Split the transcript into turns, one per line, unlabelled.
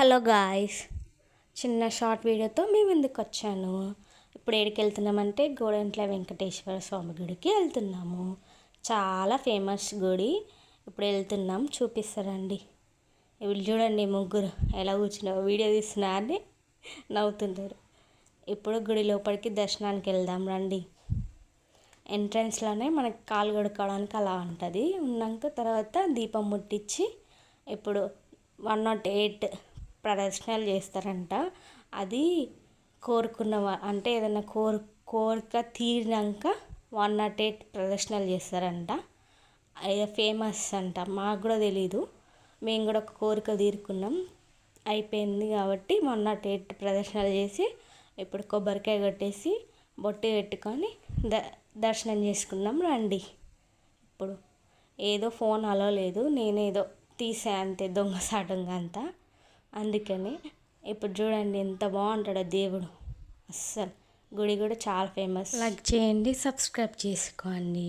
Hello guys, చిన్న short వీడియోతో మీ ముందుకు వచ్చాను. ఇప్పుడు ఏడికి వెళ్తున్నామంటే గోడంట్ల వెంకటేశ్వర స్వామి గుడికి వెళ్తున్నాము. చాలా ఫేమస్ గుడి. ఇప్పుడు వెళ్తున్నాం, చూపిస్తారండి. వీళ్ళు చూడండి, ముగ్గురు ఎలా కూర్చున్నారో వీడియో తీస్తున్నారని నవ్వుతుంటారు. ఇప్పుడు గుడి లోపలికి దర్శనానికి వెళ్దాం రండి. ఎంట్రన్స్లోనే మనకి కాలు కడుక్కోవడానికి అలా ఉంటుంది. ఉన్నాక తర్వాత దీపం ముట్టించి ఇప్పుడు 108 ప్రదర్శనలు చేస్తారంట. అది కోరుకున్న అంటే ఏదైనా కోరిక తీరినాక 108 ప్రదర్శనలు చేస్తారంట. అది ఫేమస్ అంట. మాకు కూడా తెలీదు. మేము కూడా ఒక కోరిక తీరుకున్నాం, అయిపోయింది కాబట్టి 108 ప్రదర్శనలు చేసి ఇప్పుడు కొబ్బరికాయ కొట్టేసి బొట్టు పెట్టుకొని దర్శనం చేసుకున్నాం రండి. ఇప్పుడు ఏదో ఫోన్ అలో లేదు, నేనేదో తీసా అంతే దొంగసాటంగా అంతా. అందుకని ఇప్పుడు చూడండి ఎంత బాగుంటాడో దేవుడు. అస్సలు గుడి కూడా చాలా ఫేమస్. లైక్ చేయండి, సబ్స్క్రైబ్ చేసుకోండి.